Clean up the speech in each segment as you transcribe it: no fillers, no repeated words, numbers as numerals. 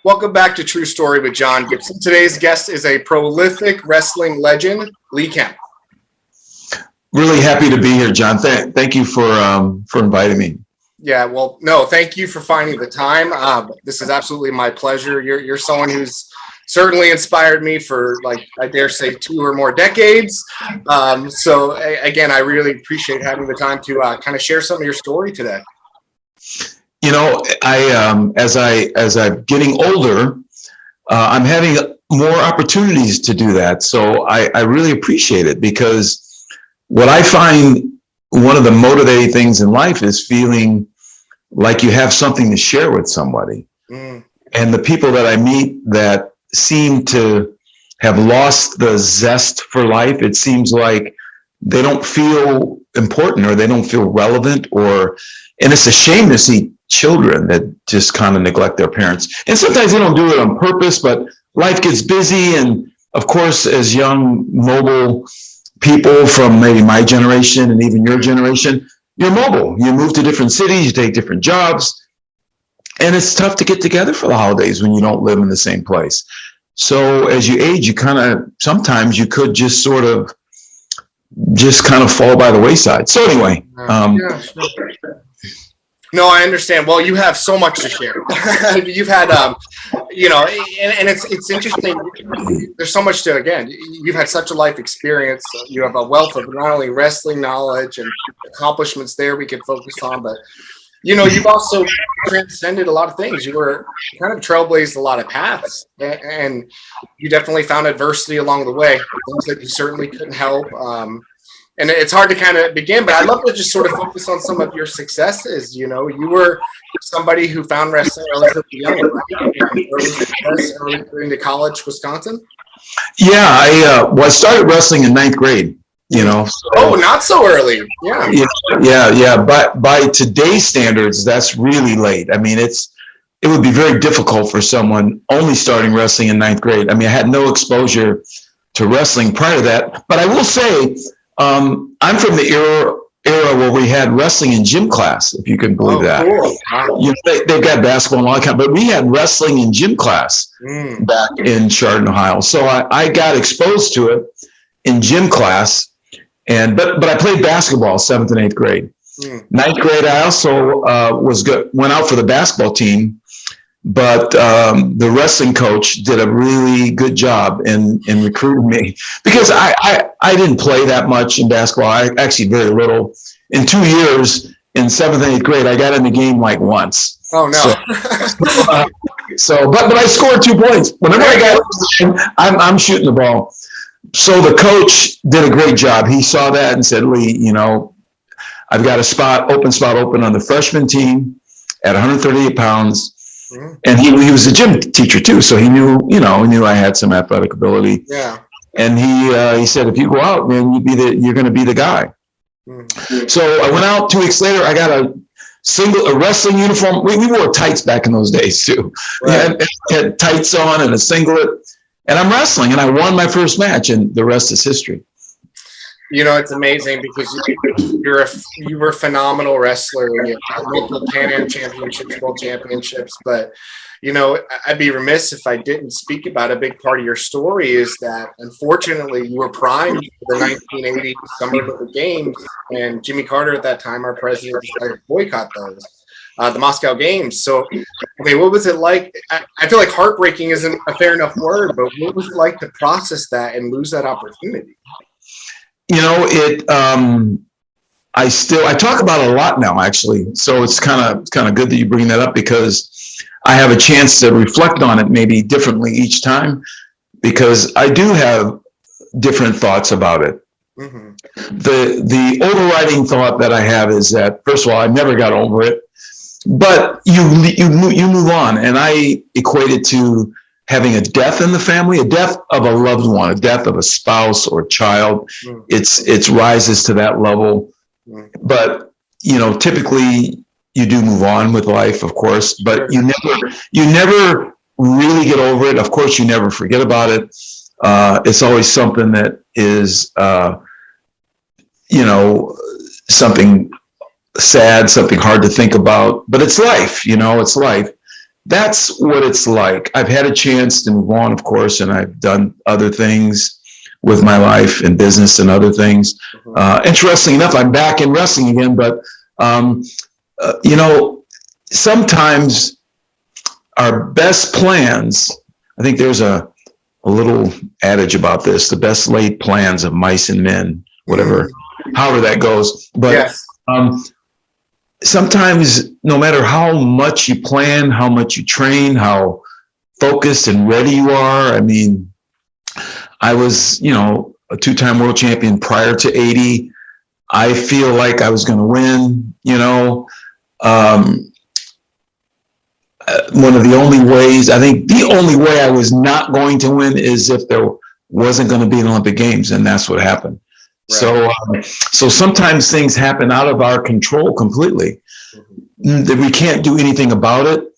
Welcome back to True Story with John Gibson. Today's guest is a prolific wrestling legend, LeeKemp. Really happy to be here, John. Thank you for inviting me. Yeah, well, no, thank you for finding the time. This is absolutely my pleasure. You're someone who's certainly inspired me for, like, I dare say, 2 or more decades. So again, I really appreciate having the time to kind of share some of your story today. You know, as I'm getting older, I'm having more opportunities to do that. So I really appreciate it, because what I find one of the motivating things in life is feeling like you have something to share with somebody. And the people that I meet that seem to have lost the zest for life, it seems like they don't feel important, or they don't feel relevant, and it's a shame to see children that just kind of neglect their parents. And sometimes they don't do it on purpose, but life gets busy. And of course, as young, mobile people from maybe my generation and even your generation, you're mobile. You move to different cities, you take different jobs, and it's tough to get together for the holidays when you don't live in the same place. So as you age, sometimes you could just kind of fall by the wayside. So anyway, No, I understand. Well, you have so much to share. You've had, and it's interesting. There's so much to, again, you've had such a life experience. You have a wealth of not only wrestling knowledge and accomplishments there we could focus on, but, you've also transcended a lot of things. You were kind of trailblazed a lot of paths, and you definitely found adversity along the way, things that you certainly couldn't help. And it's hard to kind of begin, but I'd love to just sort of focus on some of your successes. You were somebody who found wrestling relatively young, early into college, Wisconsin. Yeah, I started wrestling in 9th grade. So, not so early. Yeah. But by today's standards, that's really late. I mean, it would be very difficult for someone only starting wrestling in 9th grade. I mean, I had no exposure to wrestling prior to that. But I will say, I'm from the era where we had wrestling in gym class, if you can believe that. Cool. Wow. They've got basketball and all that kind, but we had wrestling in gym class back in Chardon, Ohio. So I got exposed to it in gym class, but I played basketball 7th and 8th grade. 9th grade, I also went out for the basketball team. But the wrestling coach did a really good job in recruiting me, because I didn't play that much in basketball. Actually very little. In 2 years, in 7th and 8th grade, I got in the game like once. Oh no! But I scored 2 points whenever I got in the game. I'm shooting the ball. So the coach did a great job. He saw that and said, "Lee, I've got a open spot on the freshman team at 138 pounds." And he was a gym teacher too, so he knew I had some athletic ability. Yeah. And he said, if you go out, man, you're going to be the guy. So I went out 2 weeks later. I got a wrestling uniform. We wore tights back in those days too. Right. Had tights on and a singlet, and I'm wrestling, and I won my first match, and the rest is history. It's amazing, because you were a phenomenal wrestler. You had multiple Panam championships, world championships. But, I'd be remiss if I didn't speak about a big part of your story is that, unfortunately, you were primed for the 1980 Summer Olympic Games, and Jimmy Carter at that time, our president, decided to boycott those, the Moscow Games. So, what was it like? I feel like heartbreaking isn't a fair enough word, but what was it like to process that and lose that opportunity? I talk about it a lot now, actually. So it's kind of good that you bring that up, because I have a chance to reflect on it maybe differently each time, because I do have different thoughts about it. The overriding thought that I have is that, first of all, I never got over it, but you move on, and I equate it to having a death in the family, a death of a loved one, a death of a spouse or child. It's rises to that level. But, typically you do move on with life, of course, but you never really get over it. Of course, you never forget about it. It's always something that is, something sad, something hard to think about, but it's life, it's life. that's what it's like. I've had a chance to move on, of course, and I've done other things with my life and business and other things. Interestingly enough, I'm back in wrestling again, but, you know, sometimes our best plans, I think there's a little adage about this, the best laid plans of mice and men, whatever, however that goes. But yes. Sometimes no matter how much you plan, how much you train, how focused and ready you are, I mean, I was, you know, a two-time world champion prior to 80. I feel like I was going to win, you know. One of the only ways, I think the only way I was not going to win is if there wasn't going to be an Olympic Games, and that's what happened. Right. So sometimes things happen out of our control completely. That we can't do anything about it.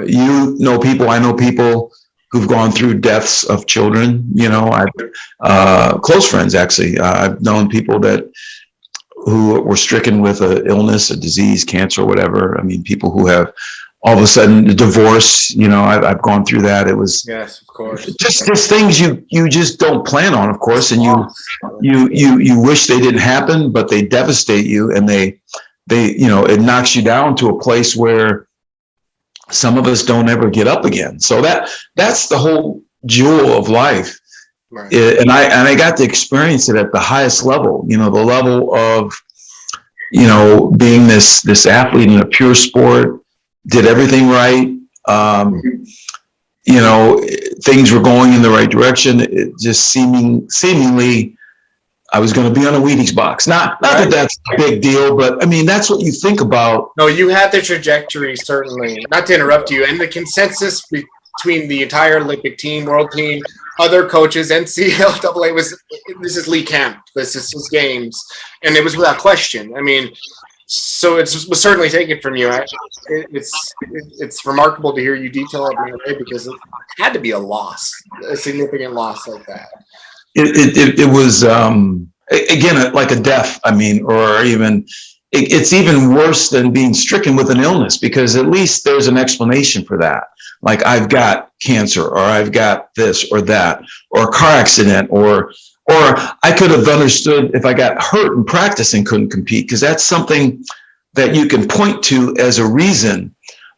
You know people, I know people who've gone through deaths of children. You know, I've close friends actually. I've known people who were stricken with an illness, a disease, cancer, or whatever. I mean, people who have all of a sudden a divorce. You know, I've gone through that. It was yes, of course, just things you just don't plan on, of course, and you wish they didn't happen, but they devastate you, and they you know, it knocks you down to a place where some of us don't ever get up again. So that's the whole jewel of life. Right. And I got to experience it at the highest level, you know, the level of, you know, being this athlete in a pure sport, did everything right. You know, things were going in the right direction. It just seemingly I was going to be on a Wheaties box. Not that that's a big deal, but I mean, that's what you think about. No, you had the trajectory, certainly. Not to interrupt you. And the consensus between the entire Olympic team, world team, other coaches, NCAA was, this is LeeKemp. This is his games. And it was without question. I mean, so it was certainly taken from you. It's remarkable to hear you detail it in a way, because it had to be a loss, a significant loss like that. It was, again, like a death, I mean, or even, it's even worse than being stricken with an illness, because at least there's an explanation for that. Like, I've got cancer, or I've got this or that, or a car accident, or I could have understood if I got hurt in practice and couldn't compete, because that's something that you can point to as a reason,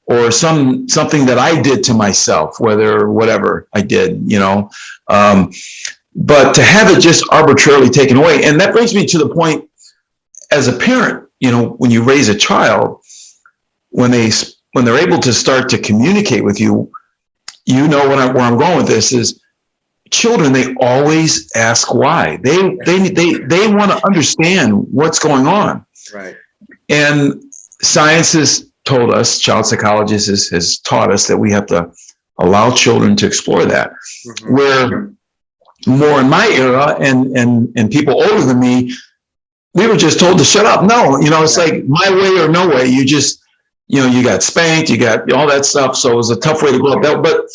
or something that I did to myself, whatever I did, you know. But to have it just arbitrarily taken away, and that brings me to the point, as a parent, you know, when you raise a child, when they're able to start to communicate with you, you know where I'm going with this is, children, they always ask why. They want to understand what's going on. Right. And science has told us, child psychologists has taught us that we have to allow children to explore that. Mm-hmm. Where more in my era and people older than me, we were just told to shut up. No, you know, it's like my way or no way. You just, you know, you got spanked, you got all that stuff. So it was a tough way to go about. But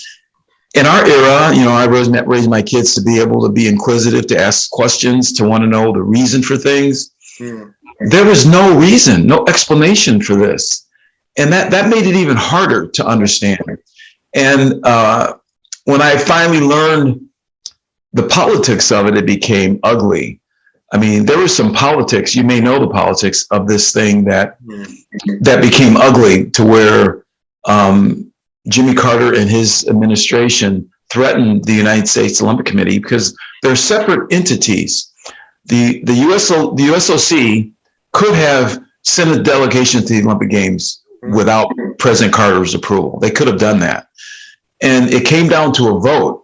in our era, you know, I raised my kids to be able to be inquisitive, to ask questions, to want to know the reason for things. There was no reason, no explanation for this. And that made it even harder to understand. And when I finally learned the politics of it, it became ugly. I mean, there was some politics, you may know the politics of this thing that became ugly, to where Jimmy Carter and his administration threatened the United States Olympic Committee, because they're separate entities. The USOC could have sent a delegation to the Olympic Games without President Carter's approval. They could have done that. And it came down to a vote.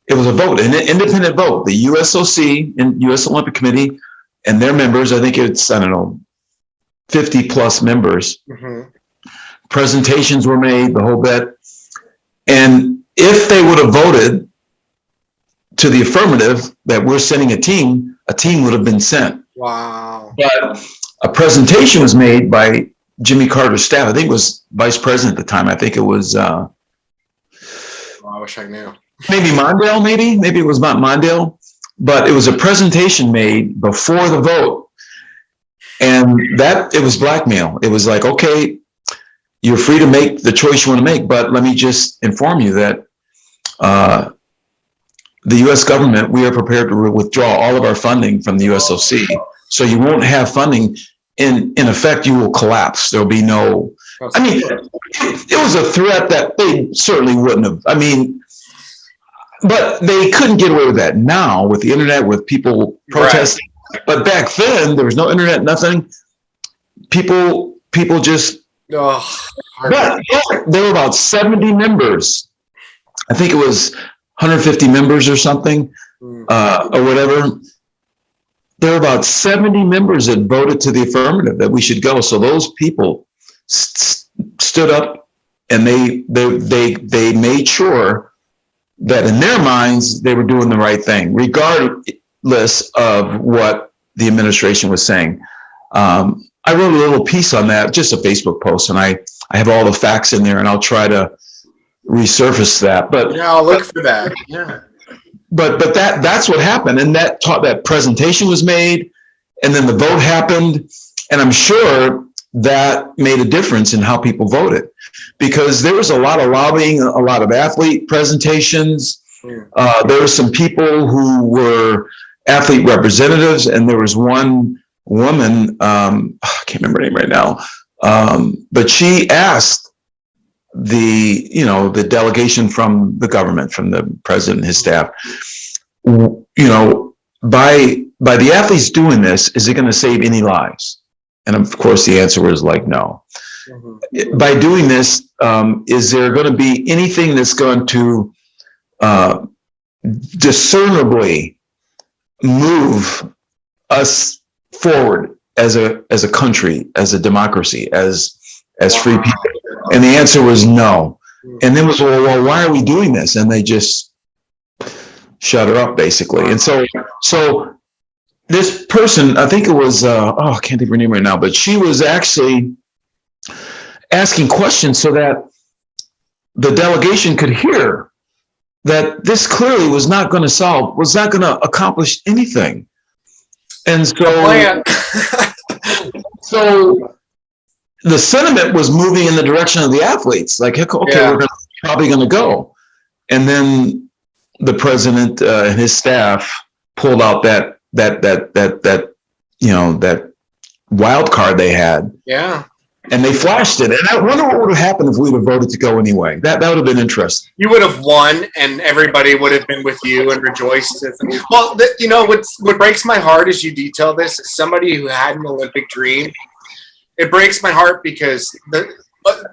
It was a vote, an independent vote. The USOC and US Olympic Committee and their members, I think it's, 50 plus members. Mm-hmm. Presentations were made, the whole bit. And if they would have voted to the affirmative that we're sending a team would have been sent. Wow. But a presentation was made by Jimmy Carter's staff. I think it was vice president at the time. I think it was, I wish I knew. Maybe Mondale, maybe it was not Mondale, but it was a presentation made before the vote. And that, it was blackmail. It was like, okay, you're free to make the choice you want to make. But let me just inform you that the U.S. government, we are prepared to withdraw all of our funding from the USOC. So you won't have funding. In effect, you will collapse. There'll be no, I mean, it was a threat that they certainly wouldn't have. I mean, but they couldn't get away with that now with the internet, with people protesting. Right. But back then, there was no internet, nothing. People just, but there were about 70 members. I think it was 150 members or something, or whatever. There were about 70 members that voted to the affirmative that we should go. So those people stood up and they made sure that in their minds they were doing the right thing, regardless of what the administration was saying. I wrote a little piece on that, just a Facebook post, and I have all the facts in there, and I'll try to resurface that. But yeah, I'll look for that. Yeah. But that's what happened, and that presentation was made, and then the vote happened, and I'm sure that made a difference in how people voted, because there was a lot of lobbying, a lot of athlete presentations. There were some people who were athlete representatives, and there was one woman, I can't remember her name right now, but she asked the delegation from the government, from the president and his staff, by the athletes doing this, is it going to save any lives? And of course, the answer was like, no. Mm-hmm. By doing this, is there going to be anything that's going to discernibly move us forward as a country, as a democracy, as free people? And the answer was no. And then was, well, why are we doing this? And they just shut her up, basically. And so this person, I think it was, I can't think of her name right now, but she was actually asking questions so that the delegation could hear that this clearly was not going to accomplish anything. And so, so the sentiment was moving in the direction of the athletes. Like, okay, we're probably going to go. And then the president and his staff pulled out that wild card they had. Yeah. And they flashed it. And I wonder what would have happened if we would have voted to go anyway. That would have been interesting. You would have won, and everybody would have been with you and rejoiced. Well, what breaks my heart as you detail this, as somebody who had an Olympic dream, it breaks my heart because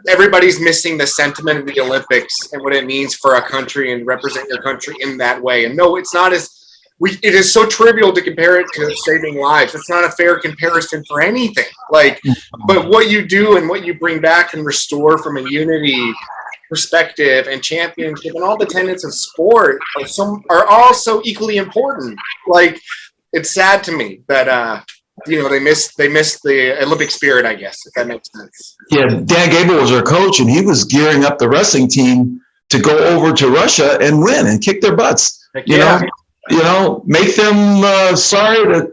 everybody's missing the sentiment of the Olympics and what it means for a country and represent your country in that way. And no, it's not it is so trivial to compare it to saving lives. It's not a fair comparison for anything. But what you do and what you bring back and restore from a unity perspective and championship and all the tenets of sport are all so equally important. It's sad to me that they missed the Olympic spirit, I guess, if that makes sense. Yeah, Dan Gable was our coach, and he was gearing up the wrestling team to go over to Russia and win and kick their butts. You know, make them sorry that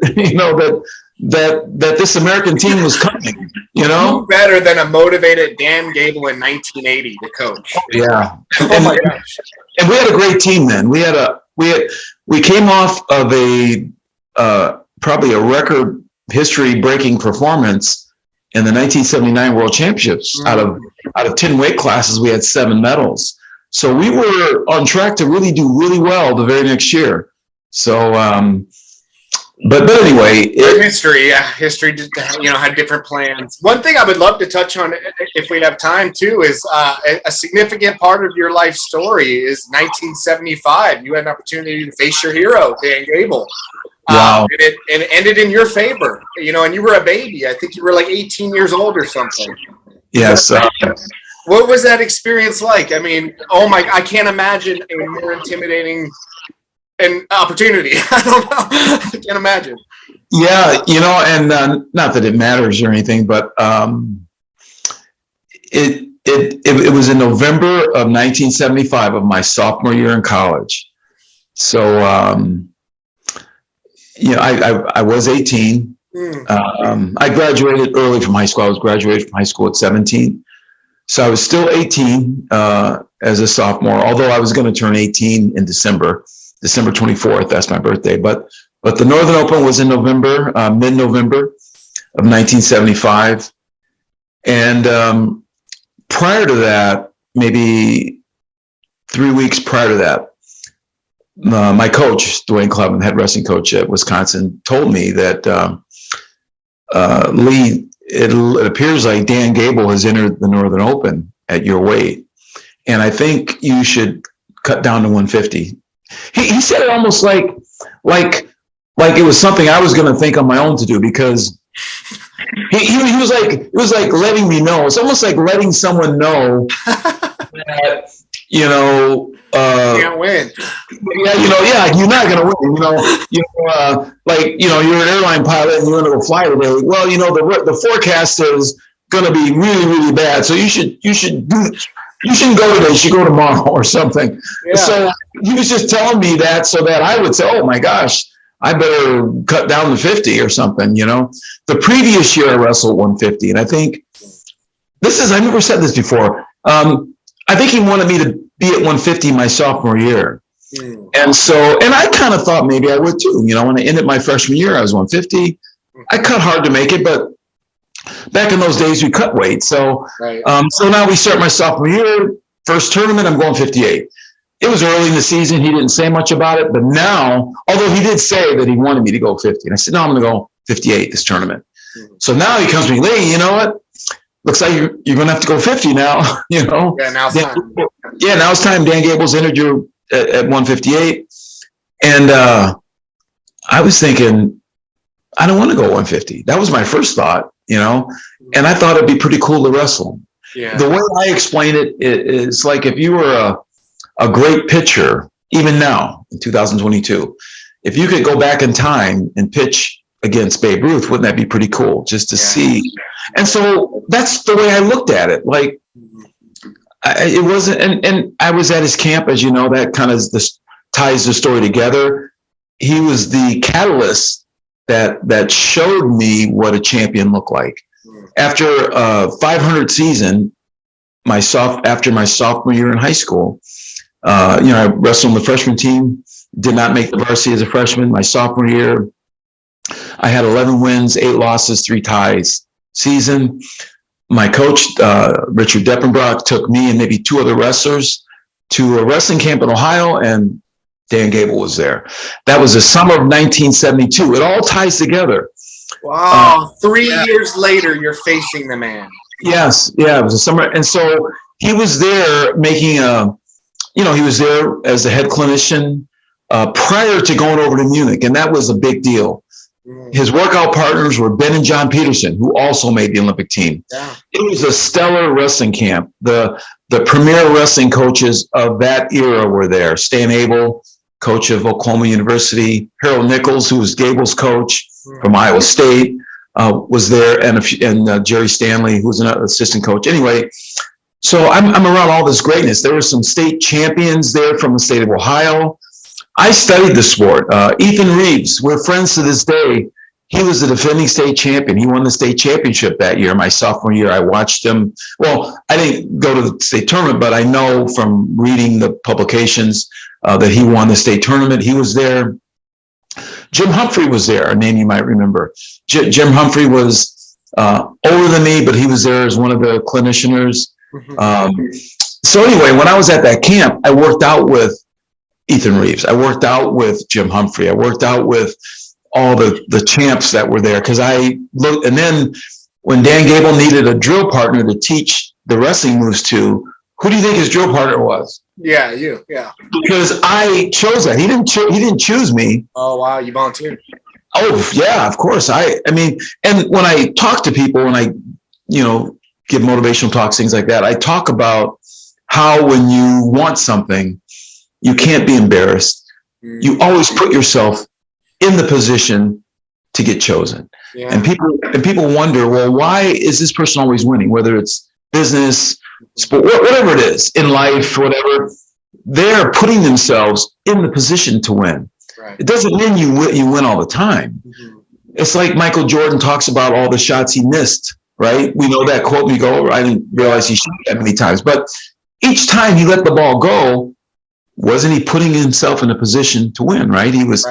this American team was coming. Who better than a motivated Dan Gable in 1980 to coach? Yeah. Oh my gosh. And we had a great team then. We came off of probably a record history-breaking performance in the 1979 World Championships. Mm-hmm. Out of 10 weight classes, we had 7 medals. So we were on track to really do really well the very next year. So, but anyway, history just had different plans. One thing I would love to touch on, if we have time too, is a significant part of your life story is 1975. You had an opportunity to face your hero, Dan Gable. Wow. And it ended in your favor, and you were a baby. I think you were like 18 years old or something. Yes. What was that experience like? I mean, I can't imagine a more intimidating an opportunity. I don't know. I can't imagine. Yeah, and not that it matters or anything, but it was in November of 1975 of my sophomore year in college. So I was 18. I graduated early from high school. I was graduated from high school at 17. So I was still 18 as a sophomore, although I was going to turn 18 in December 24th. That's my birthday. But the Northern Open was in November, mid-November of 1975. And prior to that, maybe 3 weeks prior to that, my coach, Dwayne Clubman, head wrestling coach at Wisconsin, told me that, Lee, it appears like Dan Gable has entered the Northern Open at your weight, and I think you should cut down to 150. He said it almost like it was something I was going to think on my own to do, because he was like, it was like letting me know. It's almost like letting someone know that, you know, can't win. Yeah, you're not going to win. Like, you're an airline pilot and you want to go fly today. Well, the forecast is going to be really, really bad. So you shouldn't go today. You should go tomorrow or something. Yeah. So he was just telling me that so that I would say, oh my gosh, I better cut down to 50 or something. The previous year I wrestled 150, and I think I've never said this before. I think he wanted me to be at 150 my sophomore year. And I kind of thought maybe I would too. When I ended my freshman year, I was 150. I cut hard to make it, but back in those days, we cut weight. So, right. So now we start my sophomore year, first tournament, I'm going 58. It was early in the season. He didn't say much about it, but now, although he did say that he wanted me to go 50, and I said, no, I'm going to go 58 this tournament. So now he comes to me, Lee, you know what? Looks like you're going to have to go 50 now, Yeah, now it's time. Yeah, now it's time. Dan Gable's entered you at 158. And I was thinking, I don't want to go 150. That was my first thought, and I thought it'd be pretty cool to wrestle. Yeah. The way I explain it is like if you were a great pitcher, even now in 2022, if you could go back in time and pitch against Babe Ruth, wouldn't that be pretty cool just to see? And so that's the way I looked at it. Like, it wasn't, and I was at his camp, as you know, that kind of ties the story together. He was the catalyst that showed me what a champion looked like. After 500 season, after my sophomore year in high school, I wrestled on the freshman team, did not make the varsity as a freshman. My sophomore year, I had 11 wins, 8 losses, 3 ties season. My coach, Richard Deppenbrock, took me and maybe 2 other wrestlers to a wrestling camp in Ohio, and Dan Gable was there. That was the summer of 1972. It all ties together. Wow. 3 years later, you're facing the man. Yes. Yeah, it was a summer. And so he was there making he was there as the head clinician prior to going over to Munich, and that was a big deal. His workout partners were Ben and John Peterson, who also made the Olympic team. Yeah. It was a stellar wrestling camp. The premier wrestling coaches of that era were there. Stan Abel, coach of Oklahoma University. Harold Nichols, who was Gable's coach from Iowa State, was there, and Jerry Stanley, who was an assistant coach. Anyway, so I'm around all this greatness. There were some state champions there from the state of Ohio. I studied the sport. Ethan Reeves, we're friends to this day. He was the defending state champion. He won the state championship that year. My sophomore year, I watched him. Well, I didn't go to the state tournament, but I know from reading the publications that he won the state tournament. He was there. Jim Humphrey was there, a name you might remember. Jim Humphrey was older than me, but he was there as one of the clinicians. So anyway, when I was at that camp, I worked out with Ethan Reeves. I worked out with Jim Humphrey. I worked out with all the champs that were there, because I looked. And then when Dan Gable needed a drill partner to teach the wrestling moves to, who do you think his drill partner was? Yeah, you. Yeah. Because I chose that. He didn't choose me. Oh wow, you volunteered. Oh yeah, of course. I mean, and when I talk to people, when I give motivational talks, things like that, I talk about how when you want something, you can't be embarrassed. You always put yourself in the position to get chosen. Yeah. And people wonder, well, why is this person always winning? Whether it's business, sport, whatever it is in life, whatever, they're putting themselves in the position to win. Right. It doesn't mean you win all the time. It's like Michael Jordan talks about all the shots he missed right? We know that quote. We go, I didn't realize he shot that many times. But each time he let the ball go, wasn't he putting himself in a position to win, right? He was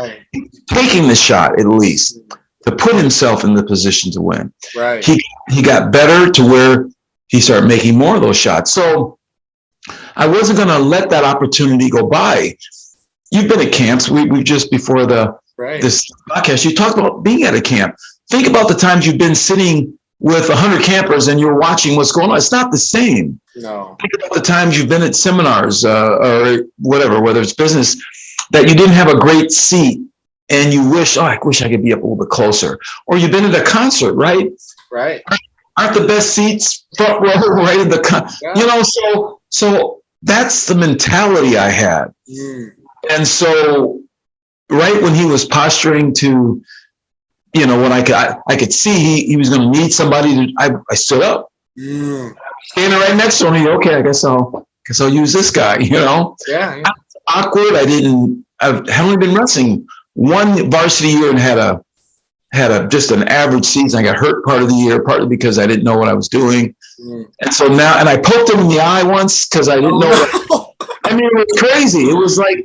taking the shot, at least, to put himself in the position to win. Right. He got better to where he started making more of those shots. So I wasn't going to let that opportunity go by. You've been at camps. We just before this podcast, you talked about being at a camp. Think about the times you've been sitting with 100 campers and you're watching what's going on. It's not the same. No. Think about the times you've been at seminars or whatever, whether it's business, that you didn't have a great seat and you wish, I wish I could be up a little bit closer. Or you've been at a concert, right? Right. Aren't the best seats front row right in the so that's the mentality I had. And so right when he was posturing to, when I could see he was going to need somebody I stood up. Standing right next to him, okay, I guess I'll use this guy, Yeah. Awkward. I haven't been wrestling one varsity year and had a just an average season. I got hurt part of the year, partly because I didn't know what I was doing. And so now, and I poked him in the eye once because I didn't know. I mean, it was crazy. It was like,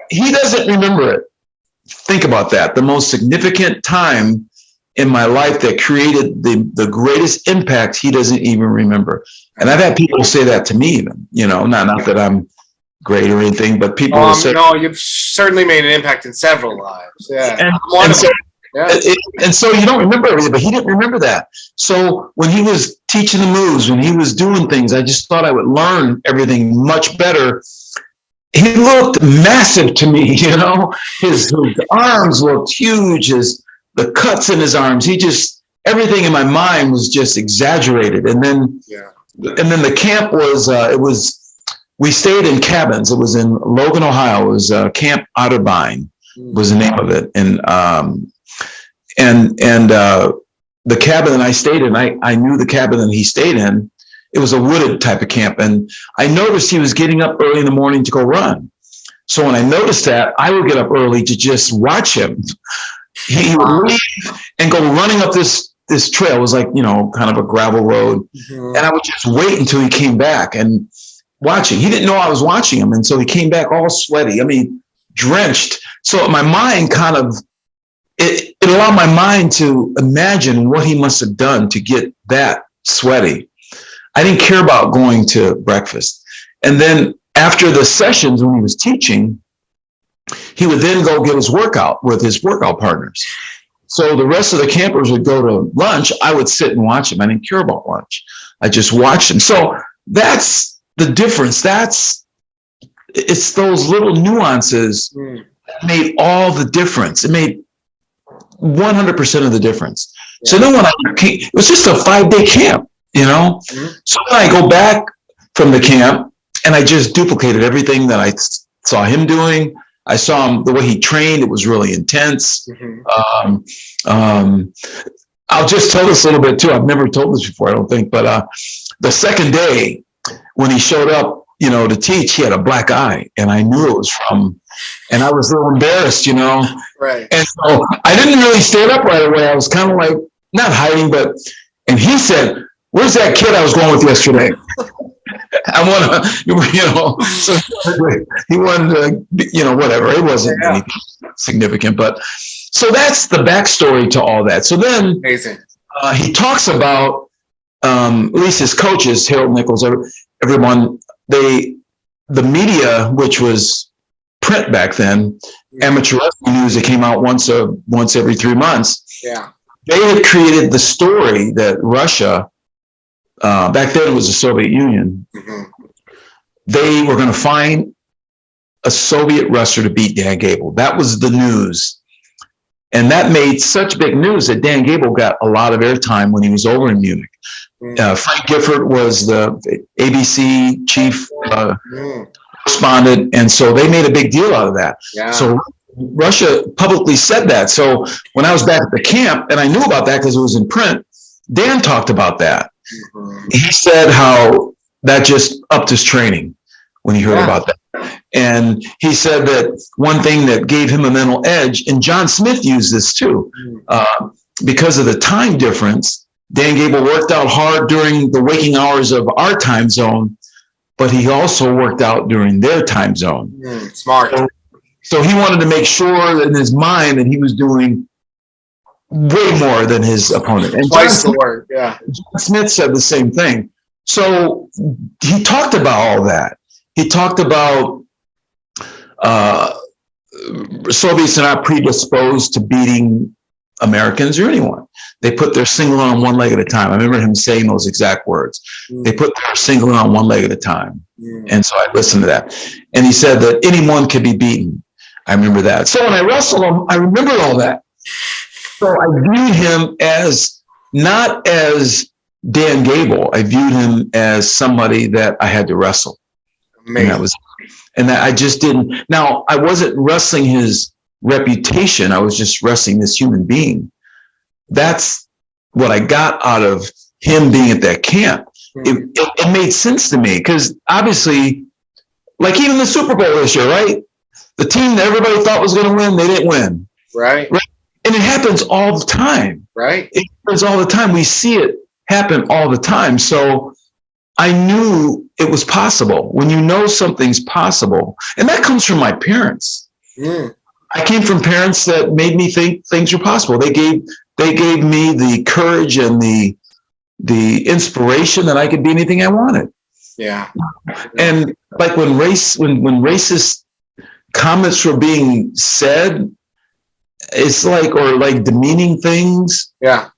he doesn't remember it. Think about that. The most significant time in my life that created the greatest impact, he doesn't even remember. And I've had people say that to me even, not that I'm great or anything, but people will say, no, you've certainly made an impact in several lives. Yeah. And so you don't remember everything, but he didn't remember that. So when he was teaching the moves, when he was doing things, I just thought I would learn everything much better. He looked massive to me, his arms looked huge, the cuts in his arms, everything in my mind was just exaggerated. And then the camp we stayed in cabins. It was in Logan, Ohio. It was Camp Otterbein was the name of it. And the cabin that I stayed in, I knew the cabin that he stayed in. It was a wooded type of camp. And I noticed he was getting up early in the morning to go run. So when I noticed that, I would get up early to just watch him. He would leave and go running up this trail. It was like, kind of a gravel road. And I would just wait until he came back and watching. He didn't know I was watching him. And so he came back all sweaty. I mean, drenched. So my mind it allowed my mind to imagine what he must have done to get that sweaty. I didn't care about going to breakfast. And then after the sessions when he was teaching, he would then go get his workout with his workout partners. So the rest of the campers would go to lunch. I would sit and watch him. I didn't care about lunch. I just watched him. So that's the difference. It's those little nuances that made all the difference. It made 100% of the difference. So then when it was just a 5-day camp, So then I go back from the camp and I just duplicated everything that I saw him doing. I saw him, the way he trained, it was really intense. I'll just tell this a little bit too. I've never told this before, I don't think, but the second day when he showed up, to teach, he had a black eye and I knew it was from, and I was a little embarrassed, Right. And so I didn't really stand up right away. I was kind of like, not hiding, and he said, "Where's that kid I was going with yesterday?" I want to, so he wanted to, whatever. It wasn't anything significant, but so that's the backstory to all that. So then amazing. He talks about, at least his coaches, Harold Nichols, everyone, the media, which was print back then, amateur wrestling news that came out once every 3 months. Yeah. They had created the story that Russia, back then it was the Soviet Union, they were going to find a Soviet wrestler to beat Dan Gable. That was the news. And that made such big news that Dan Gable got a lot of airtime when he was over in Munich. Frank Gifford was the ABC chief correspondent, and so they made a big deal out of that. Yeah. So Russia publicly said that. So when I was back at the camp, and I knew about that because it was in print, Dan talked about that. He said how that just upped his training when he heard about that. And he said that one thing that gave him a mental edge, and John Smith used this too, because of the time difference, Dan Gable worked out hard during the waking hours of our time zone, but he also worked out during their time zone. Smart. So he wanted to make sure in his mind that he was doing way more than his opponent. And Twice the work, yeah. John Smith said the same thing. So he talked about all that. He talked about Soviets are not predisposed to beating Americans or anyone. They put their single on one leg at a time. I remember him saying those exact words. They put their single on one leg at a time. And so I listened to that. And he said that anyone could be beaten. I remember that. So when I wrestled him, I remember all that. So I viewed him as not as Dan Gable. I viewed him as somebody that I had to wrestle. Amazing. And that I just didn't. Now, I wasn't wrestling his reputation. I was just wrestling this human being. That's what I got out of him being at that camp. It made sense to me because obviously, like even the Super Bowl this year, right? The team that everybody thought was going to win, they didn't win. Right. And it happens all the time. Right. It happens all the time. We see it happen all the time. So I knew it was possible. When you know something's possible, and that comes from my parents. I came from parents that made me think things were possible. They gave me the courage and the inspiration that I could be anything I wanted. Yeah. And like when racist comments were being said, it's like, or like demeaning things. Yeah.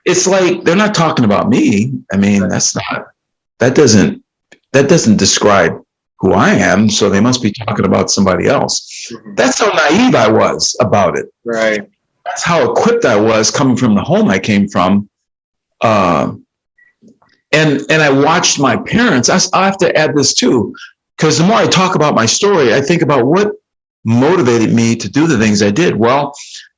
It's like they're not talking about me. I mean, that doesn't describe who I am. So they must be talking about somebody else. That's how naive I was about it. Right. That's how equipped I was coming from the home I came from. And I watched my parents. I have to add this too, because the more I talk about my story, I think about what motivated me to do the things I did. Well,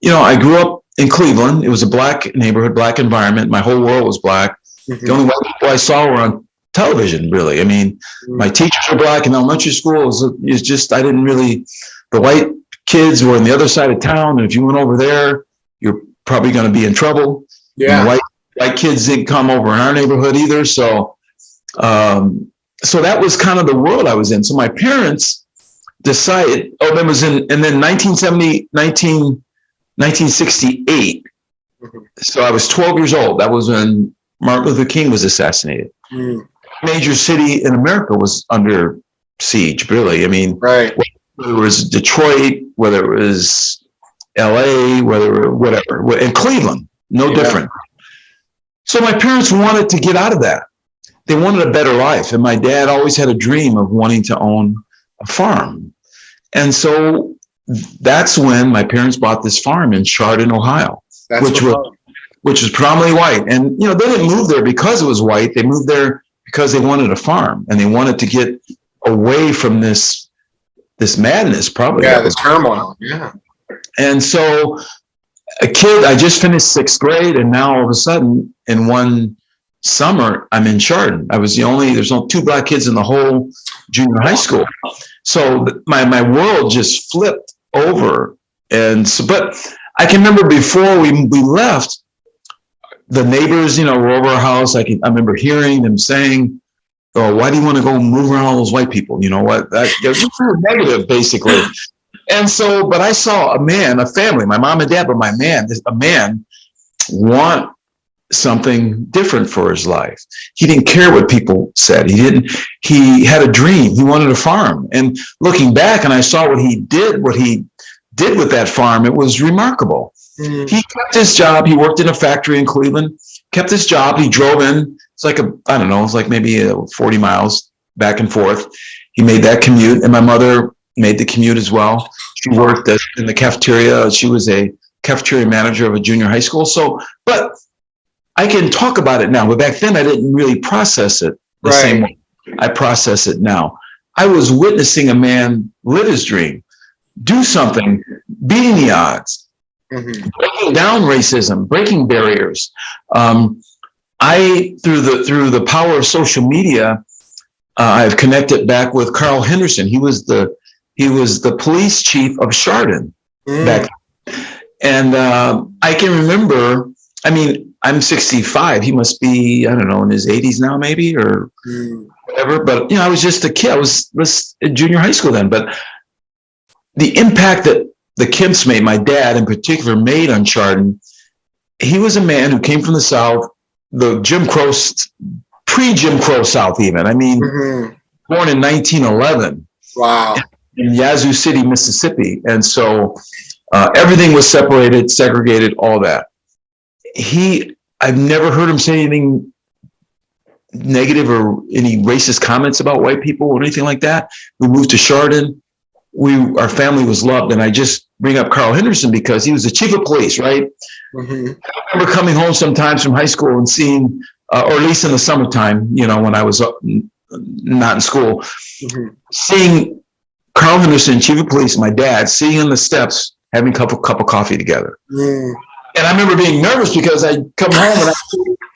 I grew up in Cleveland. It was a black neighborhood, black environment. My whole world was black. The only white people I saw were on television, really. I mean, my teachers were black in elementary school. It's just, I didn't really, the white kids were on the other side of town. And if you went over there, you're probably going to be in trouble. Yeah. And white kids didn't come over in our neighborhood either. So that was kind of the world I was in. So my parents decided, that was and then 1968. So I was 12 years old. That was when Martin Luther King was assassinated. Major city in America was under siege, really. I mean, right. Whether it was Detroit, whether it was LA, whatever, and Cleveland, no different. So my parents wanted to get out of that. They wanted a better life. And my dad always had a dream of wanting to own a farm. And so that's when my parents bought this farm in Chardon, Ohio, which was predominantly white. And, they didn't move there because it was white. They moved there because they wanted a farm and they wanted to get away from this madness, probably. Yeah, this turmoil. Yeah. And so a kid, I just finished 6th grade, and now all of a sudden in one summer, I'm in Chardon. there's only 2 black kids in the whole junior high school. So my world just flipped over. And so, but I can remember before we left, the neighbors, were over our house. I remember hearing them saying, "Oh, why do you want to go move around all those white people?" You know what? They're just negative, basically. And so, but I saw a family, my mom and dad, but a man want something different for his life. He didn't care what people said. He had a dream. He wanted a farm. And looking back, and I saw what he did with that farm, it was remarkable. He kept his job. He worked in a factory in Cleveland, kept his job. He drove in. It's like maybe 40 miles back and forth. He made that commute, and my mother made the commute as well. She worked in the cafeteria. She was a cafeteria manager of a junior high school. So, but I can talk about it now, but back then I didn't really process it the same way I process it now. I was witnessing a man live his dream, do something, beating the odds, breaking down racism, breaking barriers. Through the power of social media, I've connected back with Carl Henderson. He was the police chief of Chardon back then. And I can remember I mean, I'm 65. He must be, I don't know, in his 80s now, maybe, or whatever. But, I was just a kid. I was in junior high school then. But the impact that the Kemps made, my dad in particular, made on Chardon, he was a man who came from the South, the Jim Crow, pre-Jim Crow South even. I mean, born in 1911. Wow. In Yazoo City, Mississippi. And so everything was separated, segregated, all that. I've never heard him say anything negative or any racist comments about white people or anything like that. We moved to Chardon. Our family was loved. And I just bring up Carl Henderson because he was the chief of police, right? I remember coming home sometimes from high school and seeing, or at least in the summertime, when I was not in school, seeing Carl Henderson, chief of police, my dad, sitting on the steps, having a cup of coffee together. And I remember being nervous because I'd come home and I'd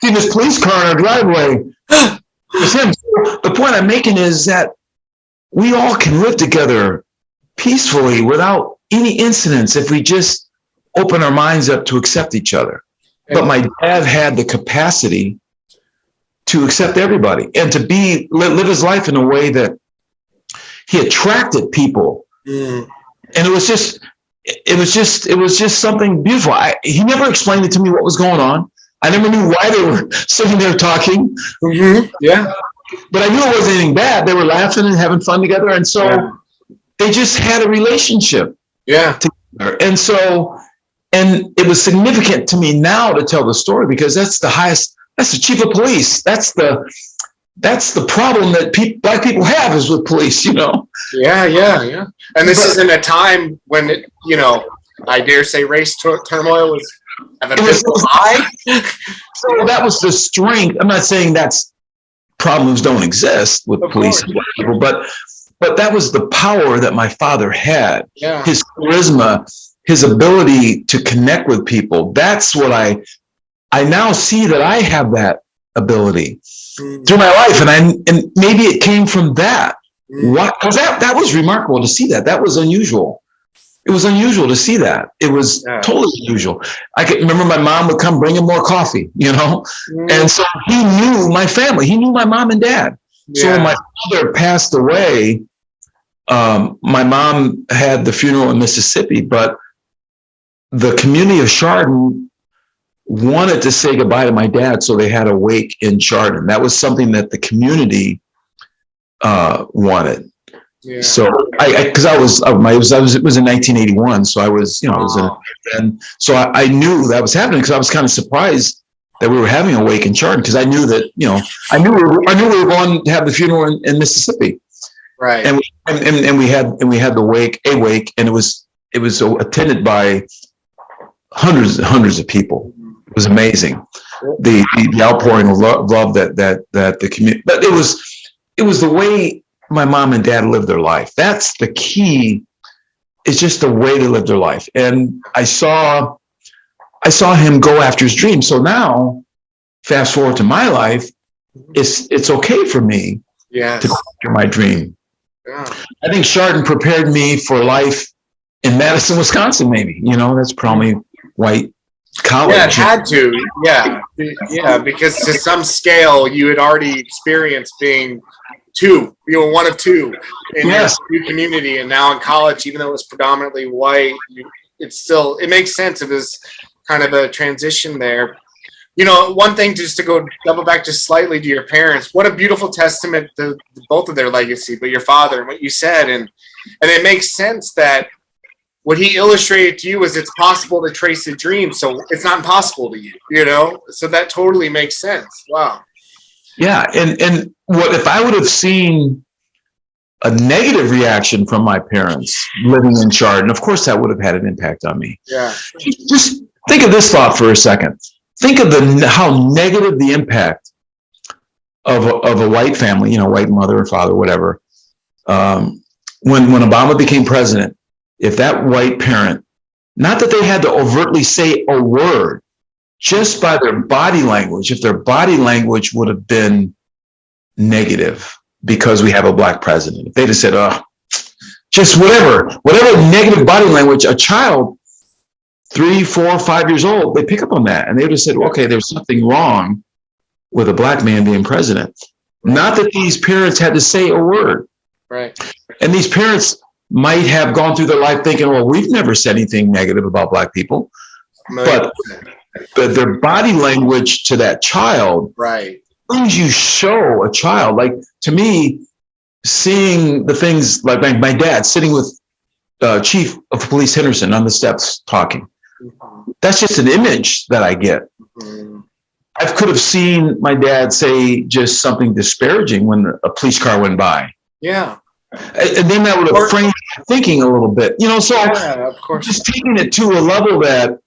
see this police car in our driveway. It's him. The point I'm making is that we all can live together peacefully without any incidents if we just open our minds up to accept each other. But my dad had the capacity to accept everybody and to live his life in a way that he attracted people. And it was just something beautiful. He never explained it to me what was going on. I never knew why they were sitting there talking. Yeah. But I knew it wasn't anything bad. They were laughing and having fun together. And so they just had a relationship. Yeah. Together. And it was significant to me now to tell the story because that's the chief of police. That's the problem that black people have is with police, Yeah. And this is in a time when, I dare say race turmoil was at a physical high. So that was the strength. I'm not saying that's problems don't exist with police and black people, but that was the power that my father had. Yeah. His charisma, his ability to connect with people. That's what I now see that I have that ability through my life. And maybe it came from that. Because that was remarkable to see that. That was unusual. It was unusual to see that. It was totally unusual. I could remember my mom would come bring him more coffee, And so he knew my family. He knew my mom and dad. Yeah. So when my father passed away, my mom had the funeral in Mississippi, but the community of Chardon wanted to say goodbye to my dad, so they had a wake in Chardon. That was something that the community wanted. Yeah. So it was in 1981, so I was, and so I knew that was happening because I was kind of surprised that we were having a wake in Chardon because I knew that, I knew we were going to have the funeral in Mississippi, right? And we had the wake, and it was attended by hundreds of people. It was amazing, the outpouring of love that the community. But it was the way my mom and dad lived their life. That's the key. It's just the way they lived their life. And I saw him go after his dream. So now, fast forward to my life, it's okay for me to go after my dream. Yeah. I think Chardon prepared me for life in Madison, Wisconsin. Maybe that's probably white college. Yeah, it had to. Yeah, because to some scale, you had already experienced being one of two in your new community, and now in college, even though it was predominantly white, it makes sense. It was kind of a transition there. One thing just to go double back just slightly to your parents, what a beautiful testament to both of their legacy, but your father and what you said, and it makes sense that what he illustrated to you was it's possible to trace a dream, so it's not impossible to you, so that totally makes sense. Wow. Yeah, and what if I would have seen a negative reaction from my parents living in Chardon? Of course, that would have had an impact on me. Yeah. Just think of this thought for a second. Think of how negative the impact of a white family, white mother or father, whatever. When Obama became president, if that white parent, not that they had to overtly say a word, just by their body language, if their body language would have been negative because we have a black president, if they'd have said, just whatever negative body language, a child 3, 4, 5 years old, they pick up on that. And they would have said, okay, there's something wrong with a black man being president. Right. Not that these parents had to say a word. Right. And these parents might have gone through their life thinking, well, we've never said anything negative about black people. But their body language to that child, right, things you show a child, like to me, seeing the things like my dad sitting with Chief of Police Henderson on the steps talking. Mm-hmm. That's just an image that I get. Mm-hmm. I could have seen my dad say just something disparaging when a police car went by. Yeah. And then that would have framed my thinking a little bit, you know, so of course. Just taking it to a level that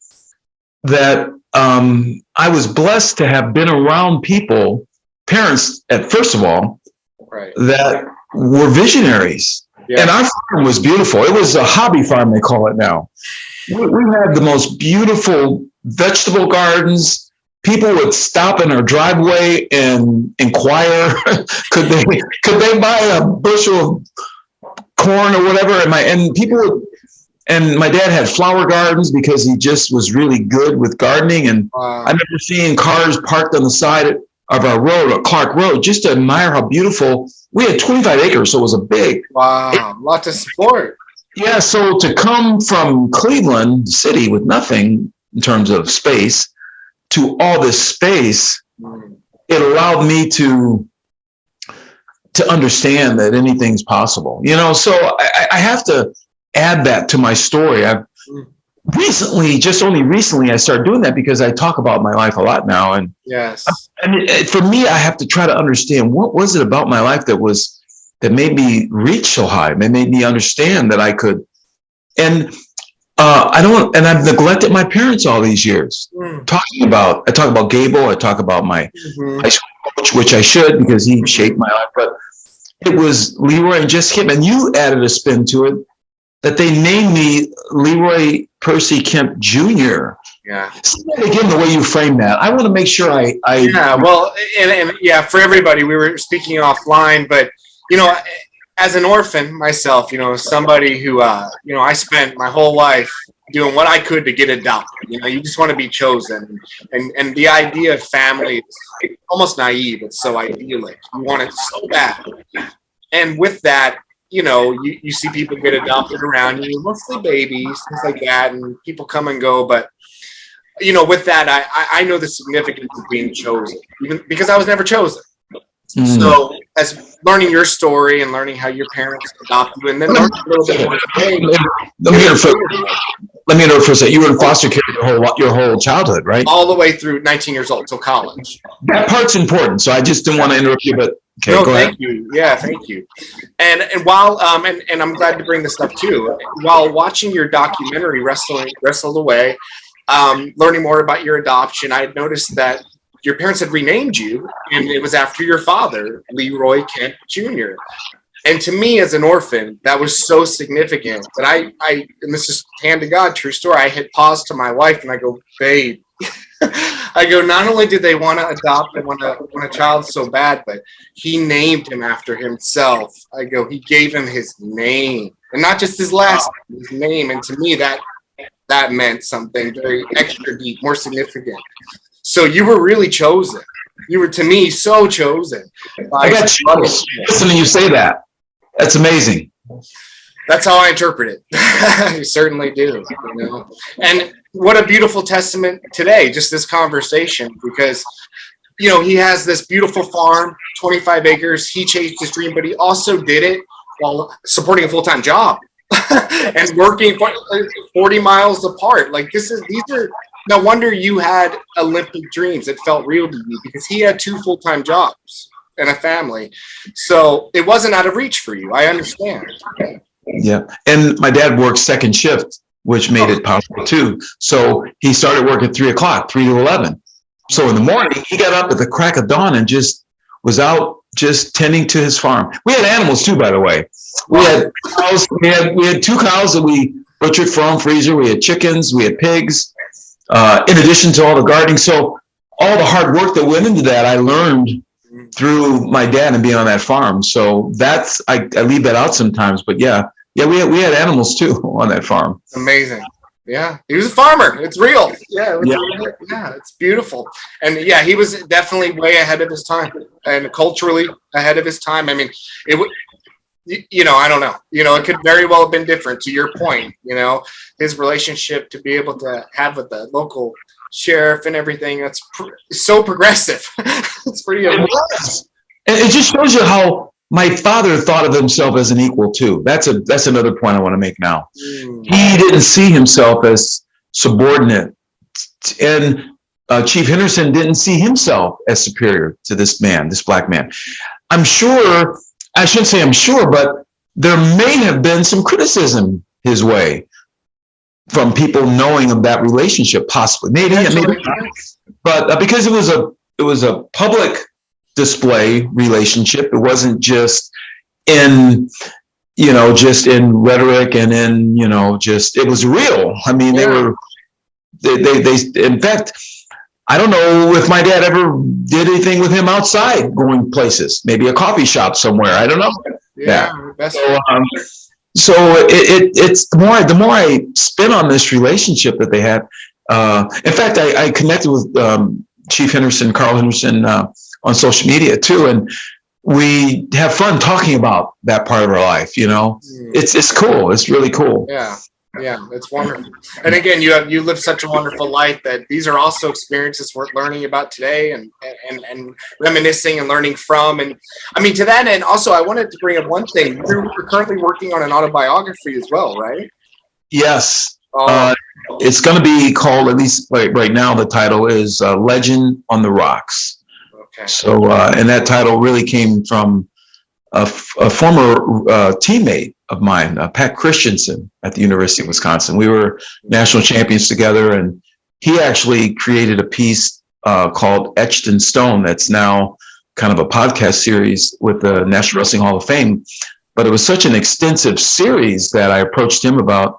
I was blessed to have been around people, parents, first of all, right, that were visionaries. Yeah. And our farm was beautiful. It was a hobby farm, they call it now. We had the most beautiful vegetable gardens. People would stop in our driveway and inquire, could they buy a bushel of corn or whatever? And my dad had flower gardens because he just was really good with gardening. And I remember seeing cars parked on the side of our road, Clark Road, just to admire how beautiful. We had 25 acres, so it was a big. Wow, lot to support. Yeah, so to come from Cleveland City with nothing in terms of space to all this space, it allowed me to understand that anything's possible. You know, so I have to add that to my story. I've only recently I started doing that because I talk about my life a lot now. And yes, for me, I have to try to understand what was it about my life that made me reach so high, that made me understand that I could. And I've neglected my parents all these years. I talk about Gable. I talk about my high school coach, which I should because he shaped my life. But it was Leroy and Jess Kemp, and you added a spin to it that they named me Leroy Percy Kemp Jr. Yeah. Again, the way you frame that, I want to make sure I yeah. Well, and yeah, for everybody, we were speaking offline, but you know, as an orphan myself, you know, somebody who, you know, I spent my whole life doing what I could to get adopted. You know, you just want to be chosen. And the idea of family is almost naive. It's so idyllic. You want it so bad. And with that, you know, you see people get adopted around you, mostly babies, things like that, and people come and go. But, you know, with that, I know the significance of being chosen, even because I was never chosen. So as learning your story and learning how your parents adopted you, and then learning a little bit more. Let me know for a second. You were in foster care your whole childhood, right? All the way through 19 years old till college. That part's important. So I just didn't want to interrupt you, but okay, no, go thank you. Yeah, thank you. And while and I'm glad to bring this up too. While watching your documentary, Wrestled Away, learning more about your adoption, I had noticed that your parents had renamed you, and it was after your father, Leroy Kemp Jr. And to me, as an orphan, that was so significant that I and this is hand to God, true story. I hit pause to my wife and I go, babe, I go, not only did they want to adopt and want a child so bad, but he named him after himself. I go, he gave him his name, and not just his last name, his name. And to me, that meant something very extra deep, more significant. So you were really chosen. You were, to me, so chosen. I got chills listening you say that. That's amazing. That's how I interpret it. You certainly do. You know? And what a beautiful testament today, just this conversation, because, you know, he has this beautiful farm, 25 acres. He chased his dream, but he also did it while supporting a full-time job and working 40 miles apart. Like these are. No wonder you had Olympic dreams. It felt real to you because he had 2 full-time jobs and a family. So it wasn't out of reach for you. I understand. Yeah. And my dad worked second shift, which made it possible too. So he started work at 3 o'clock, 3 to 11. So in the morning, he got up at the crack of dawn and just was out just tending to his farm. We had animals too, by the way. We had cows. We had 2 cows that we butchered from freezer. We had chickens. We had pigs. In addition to all the gardening. So all the hard work that went into that, I learned through my dad and being on that farm. So that's, I leave that out sometimes, but yeah, we had animals too on that farm. Amazing. Yeah, he was a farmer. It's real. Yeah, Yeah. it's beautiful. And yeah, he was definitely way ahead of his time and culturally ahead of his time. I mean, it would, I don't know. It could very well have been different. To your point, his relationship to be able to have with the local sheriff and everything. That's so progressive. It's pretty amazing. And it just shows you how my father thought of himself as an equal too. That's another point I want to make now. He didn't see himself as subordinate, and Chief Henderson didn't see himself as superior to this black man. I'm sure, I shouldn't say I'm sure, but there may have been some criticism his way from people knowing of that relationship, possibly, maybe not. But because it was a public display relationship, it wasn't just in just in rhetoric and in it was real. I mean, they in fact, I don't know if my dad ever did anything with him outside, going places, maybe a coffee shop somewhere, I don't know. So it's the more I spin on this relationship that they had. In fact, I connected with Chief Henderson, Carl Henderson, on social media too, and we have fun talking about that part of our life. It's cool. It's really cool. Yeah, it's wonderful. And again, you live such a wonderful life that these are also experiences worth learning about today and reminiscing and learning from. And I mean, to that end, also, I wanted to bring up one thing. You're currently working on an autobiography as well, right? Yes. It's going to be called, at least right now, the title is Legend on the Rocks. Okay. So, and that title really came from a former teammate of mine, Pat Christensen at the University of Wisconsin. We were national champions together, and he actually created a piece called Etched in Stone that's now kind of a podcast series with the National Wrestling Hall of Fame. But it was such an extensive series that I approached him about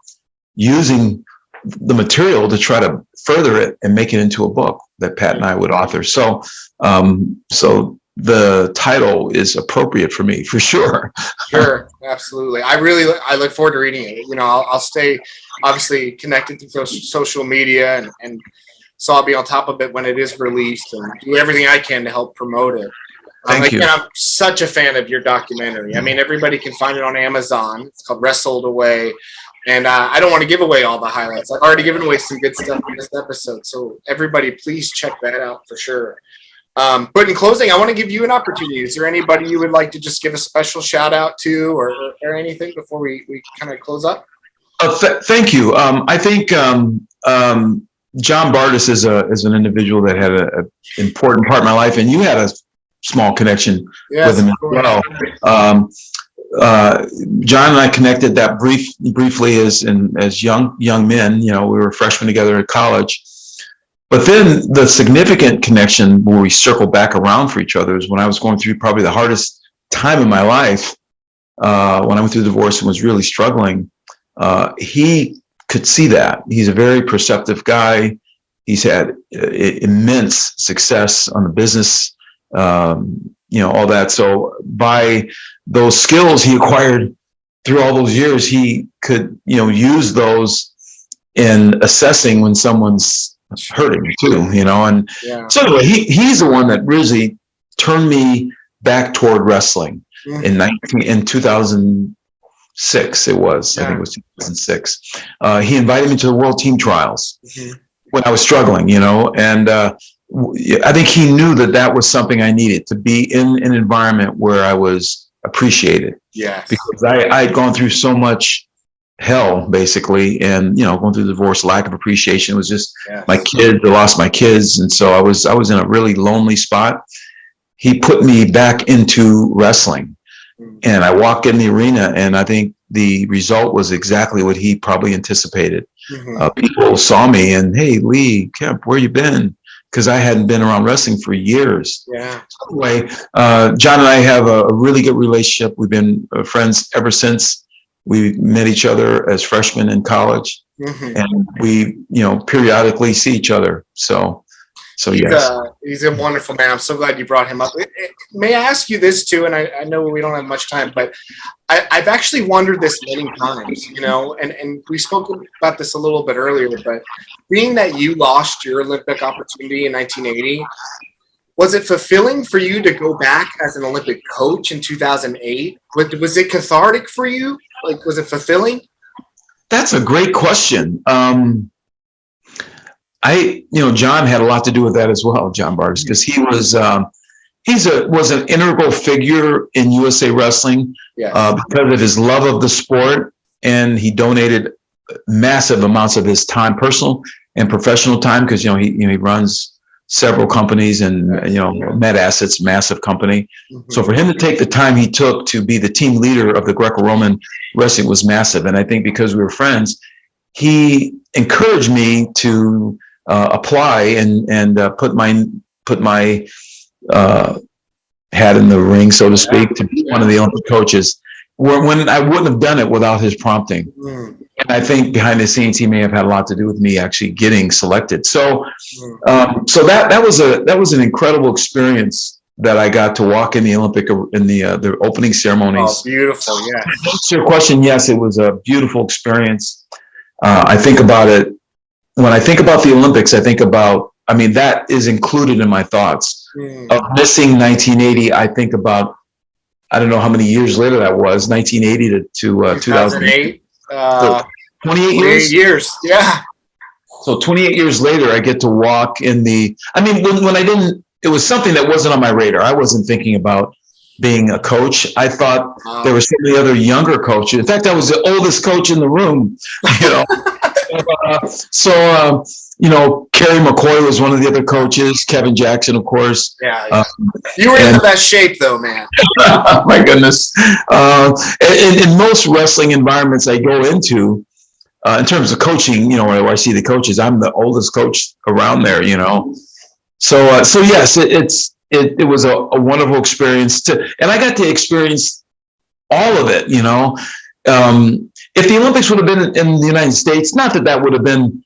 using the material to try to further it and make it into a book that Pat and I would author. So the title is appropriate for me, for sure. Sure, absolutely. I look forward to reading it. I'll stay obviously connected to social media, and so I'll be on top of it when it is released and do everything I can to help promote it. Thank you. I'm such a fan of your documentary. I mean, everybody can find it on Amazon. It's called Wrestled Away. And I don't want to give away all the highlights. I've already given away some good stuff in this episode. So everybody, please check that out for sure. But in closing, I want to give you an opportunity. Is there anybody you would like to just give a special shout out to or anything before we kind of close up? Thank you. I think John Bardis is an individual that had an important part in my life, and you had a small connection with him as well. John and I connected that briefly as young men. We were freshmen together at college. But then the significant connection where we circled back around for each other is when I was going through probably the hardest time in my life, when I went through divorce and was really struggling. He could see that. He's a very perceptive guy. He's had immense success on the business, all that. So by those skills he acquired through all those years, he could, use those in assessing when someone's hurting too, and so anyway, he's the one that really turned me back toward wrestling in 2006. It was, I think it was 2006. He invited me to the World Team Trials when I was struggling, and I think he knew that was something I needed, to be in an environment where I was appreciated. Yes. Because I'd gone through so much hell, basically, and going through the divorce, lack of appreciation. It was just my kids. I lost my kids, and so I was in a really lonely spot. He put me back into wrestling, and I walked in the arena, and I think the result was exactly what he probably anticipated. People saw me and, hey, LeeKemp, where you been? Because I hadn't been around wrestling for years. Yeah. So anyway, John and I have a really good relationship. We've been friends ever since we met each other as freshmen in college, and we, periodically see each other. So So yes. He's a wonderful man. I'm so glad you brought him up. May I ask you this too? And I know we don't have much time, but I've actually wondered this many times, you know, and we spoke about this a little bit earlier, but being that you lost your Olympic opportunity in 1980, was it fulfilling for you to go back as an Olympic coach in 2008? Was it cathartic for you? Like, was it fulfilling? That's a great question. John had a lot to do with that as well, John Bartis, because he was was an integral figure in USA Wrestling. Yes. Because of his love of the sport, and he donated massive amounts of his time, personal and professional time, because he runs several companies and Med Assets, massive company. Mm-hmm. So for him to take the time he took to be the team leader of the Greco-Roman wrestling was massive, and I think because we were friends, he encouraged me to apply and put my hat in the ring, so to speak, to be one of the Olympic coaches. When I wouldn't have done it without his prompting. Mm. And I think behind the scenes, he may have had a lot to do with me actually getting selected. So, that was an incredible experience that I got to walk in the the opening ceremonies. Oh, beautiful! Yeah. To answer your question, yes, it was a beautiful experience. I think about it when I think about the Olympics. That is included in my thoughts. Of missing 1980, I think about, I don't know how many years later that was, 1980 to 2008. 28 years. Yeah. So 28 years later, I get to walk in when I didn't, it was something that wasn't on my radar. I wasn't thinking about being a coach. I thought there were so many other younger coaches. In fact, I was the oldest coach in the room, Kerry McCoy was one of the other coaches. Kevin Jackson, of course. Yeah. You were in the best shape, though, man. My goodness. In most wrestling environments I go into, in terms of coaching, where I see the coaches, I'm the oldest coach around there, So yes, it was a wonderful experience and I got to experience all of it, If the Olympics would have been in the United States, not that would have been,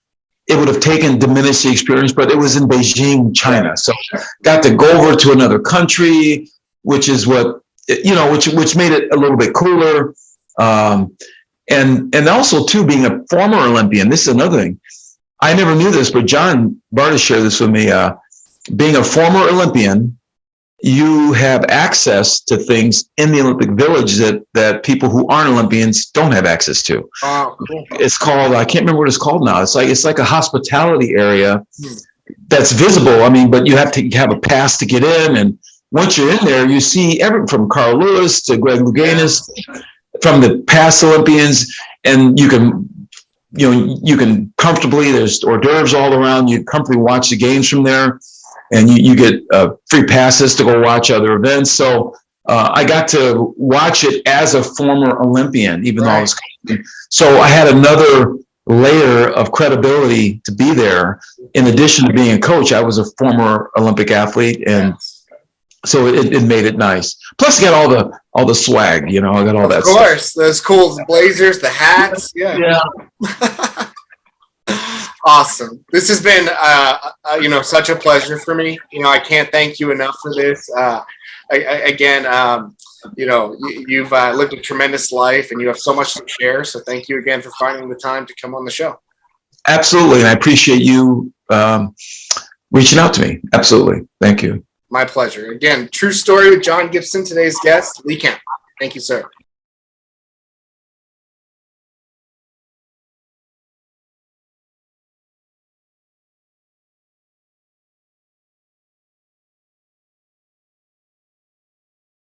it would have diminished the experience, but it was in Beijing, China. So got to go over to another country, which is what, which made it a little bit cooler. And also too, being a former Olympian, this is another thing. I never knew this, but John Bartis shared this with me. Being a former Olympian, you have access to things in the Olympic Village that people who aren't Olympians don't have access to. Oh, cool. It's called, I can't remember what it's called now. It's like a hospitality area that's visible. But you have to have a pass to get in. And once you're in there, you see everything from Carl Lewis to Greg Louganis, from the past Olympians, and you can comfortably, there's hors d'oeuvres all around. You comfortably watch the games from there. And you get free passes to go watch other events. So I got to watch it as a former Olympian, even though I was coaching. So I had another layer of credibility to be there. In addition to being a coach, I was a former Olympic athlete, and so it made it nice. Plus, I got all the swag. I got all that. Of course, stuff. Those cool blazers, the hats. Yeah. Awesome. This has been, such a pleasure for me. I can't thank you enough for this. You've lived a tremendous life and you have so much to share. So thank you again for finding the time to come on the show. Absolutely. And I appreciate you reaching out to me. Absolutely. Thank you. My pleasure. Again, true story with John Gibson, today's guest, LeeKemp. Thank you, sir.